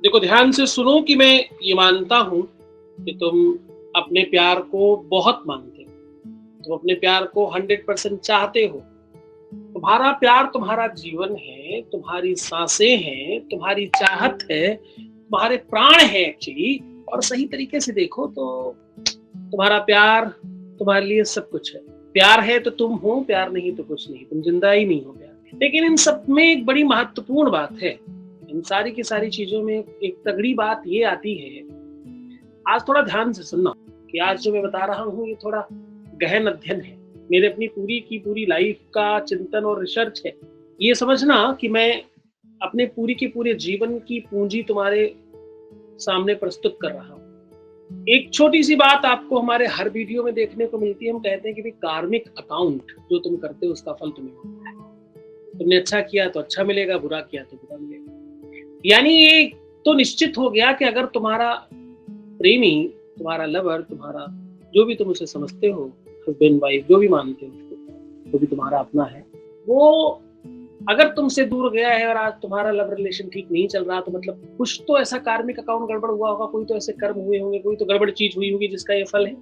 देखो, ध्यान से सुनो कि मैं ये मानता हूँ कि तुम अपने प्यार को बहुत मानते हो। तुम अपने प्यार को 100% चाहते हो। तुम्हारा प्यार तुम्हारा जीवन है, तुम्हारी सांसें हैं, तुम्हारी चाहत है, तुम्हारे प्राण है एक्चुअली। और सही तरीके से देखो तो तुम्हारा प्यार तुम्हारे लिए सब कुछ है। प्यार है तो तुम हो, प्यार नहीं तो कुछ नहीं, तुम जिंदा ही नहीं हो प्यार। लेकिन इन सब में एक बड़ी महत्वपूर्ण बात है। इन सारी की सारी चीजों में एक तगड़ी बात ये आती है। आज थोड़ा ध्यान से सुनना कि आज जो मैं बता रहा हूँ ये थोड़ा गहन अध्ययन है। मेरे अपनी पूरी की पूरी लाइफ का चिंतन और रिसर्च है। ये समझना कि मैं अपने पूरी के पूरे जीवन की पूंजी तुम्हारे सामने प्रस्तुत कर रहा हूँ। एक छोटी सी बात आपको हमारे हर वीडियो में देखने को मिलती है। हम कहते हैं कि कार्मिक अकाउंट जो तुम करते हो उसका फल तुम्हें मिलता है। तुमने अच्छा किया तो अच्छा मिलेगा, बुरा किया तो बुरा मिलेगा। यानी ये तो निश्चित हो गया कि अगर तुम्हारा प्रेमी, तुम्हारा लवर, तुम्हारा जो भी तुम उसे समझते हो, हस्बैंड वाइफ जो भी मानते हो उसको, जो भी तुम्हारा अपना है, वो अगर तुमसे दूर गया है और आज तुम्हारा लव रिलेशन ठीक नहीं चल रहा, तो मतलब कुछ तो ऐसा कार्मिक अकाउंट गड़बड़ हुआ होगा, कोई तो ऐसे कर्म हुए होंगे, कोई तो गड़बड़ चीज हुई होगी जिसका ये फल है।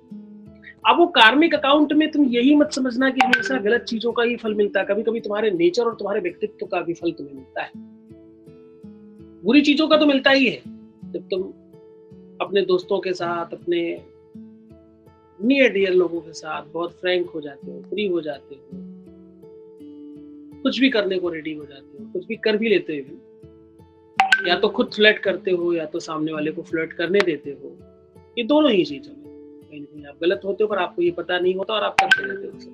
अब वो कार्मिक अकाउंट में तुम यही मत समझना कि हमेशा गलत चीजों का ही फल मिलता है। कभी कभी तुम्हारे नेचर और तुम्हारे व्यक्तित्व का भी फल तुम्हें मिलता है। बुरी चीजों का तो मिलता ही है। जब तुम अपने दोस्तों के साथ, अपने नियर डियर लोगों के साथ बहुत फ्रैंक हो जाते हो, फ्री हो जाते हो, कुछ भी करने को रेडी हो जाते हो, कुछ भी कर भी लेते हो, या तो खुद फ्लर्ट करते हो या तो सामने वाले को फ्लर्ट करने देते हो। ये दोनों ही चीजों में कहीं ना कहीं आप गलत होते हो, पर आपको ये पता नहीं होता और आप करते रहते हो उसे,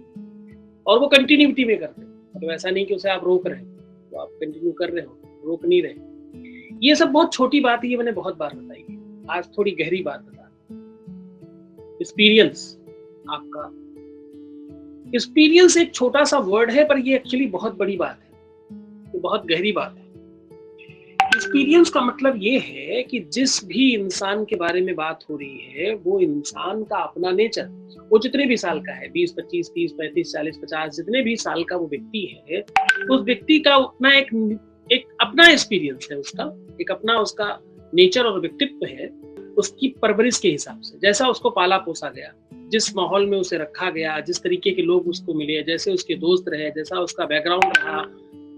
और वो कंटिन्यूटी में करते हो। तो ऐसा नहीं कि उसे आप रोक रहे हो, तो आप कंटिन्यू कर रहे हो, रोक नहीं रहे। ये सब बहुत छोटी बात है, ये मैंने बहुत बार बताई है। आज थोड़ी गहरी बात बता रहा हूं। एक्सपीरियंस आपका, एक्सपीरियंस एक छोटा सा वर्ड है, पर ये एक्चुअली बहुत बड़ी बात है, ये बहुत गहरी बात है। एक्सपीरियंस का मतलब ये है कि जिस भी इंसान के बारे में बात हो रही है, वो इंसान का अपना नेचर, वो जितने भी साल का है, 20, 25, 30, 35, 40, 50, जितने भी साल का वो व्यक्ति है, उस व्यक्ति का अपना एक अपना एक्सपीरियंस है, उसका एक अपना उसका नेचर और व्यक्तित्व है। उसकी परवरिश के हिसाब से, जैसा उसको पाला पोसा गया, जिस माहौल में उसे रखा गया, जिस तरीके के लोग उसको मिले, जैसे उसके दोस्त रहे, जैसा उसका बैकग्राउंड रहा,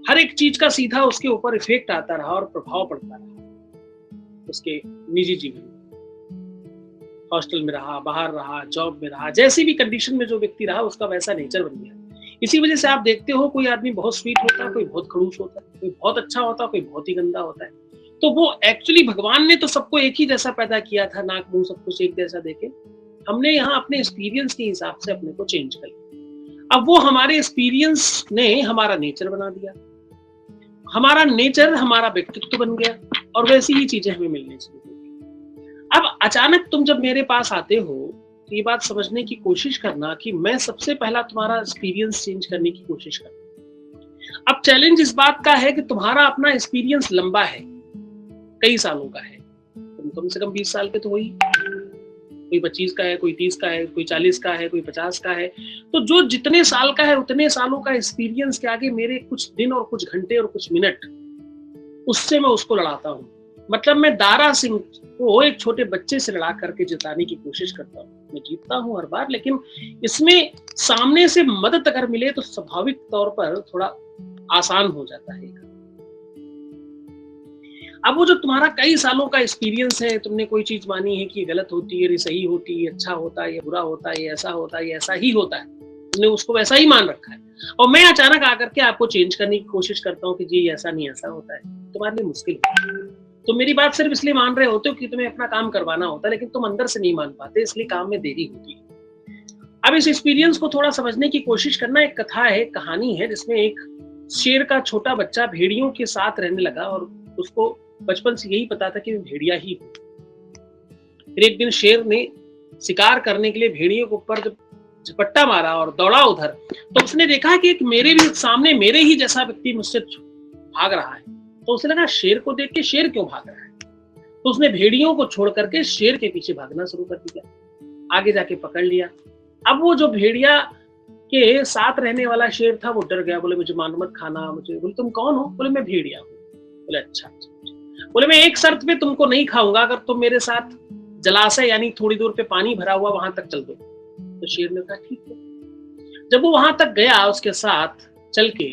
हर एक चीज का सीधा उसके ऊपर इफेक्ट आता रहा और प्रभाव पड़ता रहा। उसके निजी जीवन में, हॉस्टल में रहा, बाहर रहा, जॉब में रहा, जैसी भी कंडीशन में जो व्यक्ति रहा, उसका वैसा नेचर बन गया। इसी वजह से आप देखते हो कोई आदमी बहुत स्वीट होता है, कोई बहुत खड़ूस होता है, कोई बहुत अच्छा होता है, कोई बहुत ही गंदा होता है। तो वो एक्चुअली भगवान ने तो सबको एक ही जैसा पैदा किया था, नाक मुंह सब कुछ एक जैसा देके। हमने यहाँ अपने एक्सपीरियंस के हिसाब से अपने को चेंज कर लिया। अब वो हमारे एक्सपीरियंस ने हमारा नेचर बना दिया, हमारा नेचर हमारा व्यक्तित्व बन गया, और वैसी ही चीजें हमें मिलने शुरू हो गई। अब अचानक तुम जब मेरे पास आते हो, तो ये बात समझने की कोशिश करना कि मैं सबसे पहला तुम्हारा एक्सपीरियंस चेंज करने की कोशिश करता। अब चैलेंज इस बात का है कि तुम्हारा अपना एक्सपीरियंस लंबा है, कई सालों का है। तुम कम से कम 20 साल के तो वही, कोई 25 का है, कोई 30 का है, कोई 40 का है, कोई 50 का है। तो जो जितने साल का है, उतने सालों का एक्सपीरियंस के आगे मेरे कुछ दिन और कुछ घंटे और कुछ मिनट, उससे मैं उसको लड़ाता हूँ। मतलब मैं दारा सिंह को एक छोटे बच्चे से लड़ा करके जिताने की कोशिश करता हूँ। मैं जीतता हूँ हर बार, लेकिन इसमें सामने से मदद अगर मिले तो स्वाभाविक तौर पर थोड़ा आसान हो जाता है। अब वो जो तुम्हारा कई सालों का एक्सपीरियंस है, तुमने कोई चीज मानी है कि ये गलत होती है, ये सही होती है, अच्छा होता है, ये बुरा होता है, ये ऐसा होता है, ये ऐसा ही होता है, तुमने उसको वैसा ही मान रखा है, और मैं अचानक आकर के आपको चेंज करने की कोशिश करता हूँ कि जी ऐसा नहीं ऐसा होता है, तुम्हारे लिए मुश्किल है। तो मेरी बात सिर्फ इसलिए मान रहे होते हो कि तुम्हें अपना काम करवाना होता है, लेकिन तुम अंदर से नहीं मान पाते, इसलिए काम में देरी होती है। अब इस एक्सपीरियंस को थोड़ा समझने की कोशिश करना। एक कथा है, कहानी है, जिसमें एक शेर का छोटा बच्चा भेड़ियों के साथ रहने लगा, और उसको बचपन से यही पता था कि मैं भेड़िया ही हूं। फिर एक दिन शेर ने शिकार करने के लिए भेड़ियों के ऊपर जब झपट्टा मारा और दौड़ा उधर, तो उसने देखा कि एक मेरे भी सामने मेरे ही जैसा व्यक्ति मुझसे भाग रहा है। तो उसे लगा शेर को देख के शेर क्यों भाग रहा है, तो उसने भेड़ियों को छोड़ करके शेर के पीछे भागना शुरू कर दिया, आगे जाके पकड़ लिया। अब वो जो भेड़िया के साथ रहने वाला शेर था वो डर गया, बोले मुझे मार मत खाना, मुझे। बोले तुम कौन हो? बोले मैं भेड़िया हूँ। बोले अच्छा। बोले मैं एक शर्त पे तुमको नहीं खाऊंगा, अगर तुम मेरे साथ जलाशय यानी थोड़ी दूर पे पानी भरा हुआ वहां तक चल दो। तो शेर ने कहा ठीक है। जब वो वहां तक गया उसके साथ चल के,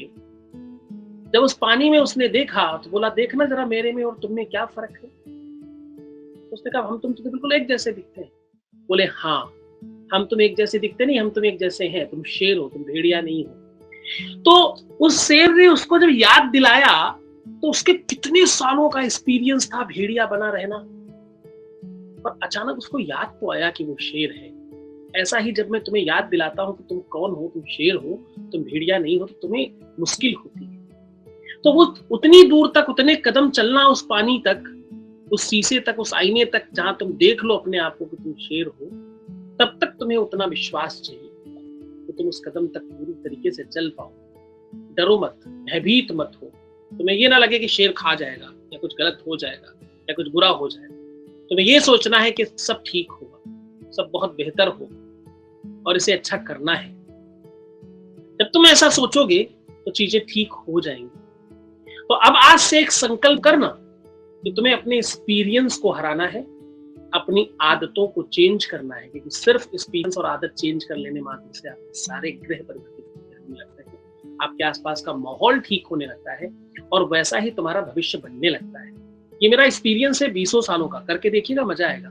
जब उस पानी में उसने देखा तो बोला देखना जरा मेरे में और तुम में क्या फर्क है। तो उसने कहा हम तुम तो बिल्कुल एक जैसे दिखते हैं। बोले हाँ, हम तुम एक जैसे दिखते नहीं, हम तुम एक जैसे हैं, तुम शेर हो, तुम भेड़िया नहीं हो। तो उस शेर ने उसको जब याद दिलाया तो उसके कितने सालों का एक्सपीरियंस था भेड़िया बना रहना, पर अचानक उसको याद तो आया कि वो शेर है। ऐसा ही जब मैं तुम्हें याद दिलाता हूं कि तुम कौन हो, तुम शेर हो, तुम भेड़िया नहीं हो, तो तुम्हें मुश्किल होती है। तो वो उतनी दूर तक, उतने कदम चलना उस पानी तक, उस शीशे तक, उस आईने तक जहां तुम देख लो अपने आप को कि तुम शेर हो, तब तक तुम्हें उतना विश्वास चाहिए कि तुम उस कदम तक पूरी तरीके से चल पाओ। डरो मत, भयभीत मत हो। तुम्हें ये ना लगे कि शेर खा जाएगा या कुछ गलत हो जाएगा या कुछ बुरा हो जाएगा। तुम्हें ये सोचना है कि सब ठीक होगा, सब बहुत बेहतर होगा और इसे अच्छा करना है। जब तुम ऐसा सोचोगे तो चीजें ठीक हो जाएंगी। तो अब आज से एक संकल्प करना कि तुम्हें अपने एक्सपीरियंस को हराना है, अपनी आदतों को चेंज करना है, क्योंकि सिर्फ एक्सपीरियंस और आदत चेंज कर लेने मात्र से आपके सारे ग्रह परिवर्तित होने लगते हैं, आपके आसपास का माहौल ठीक होने लगता है और वैसा ही तुम्हारा भविष्य बनने लगता है। ये मेरा एक्सपीरियंस है 20 सालों का, करके देखिएगा, मजा आएगा।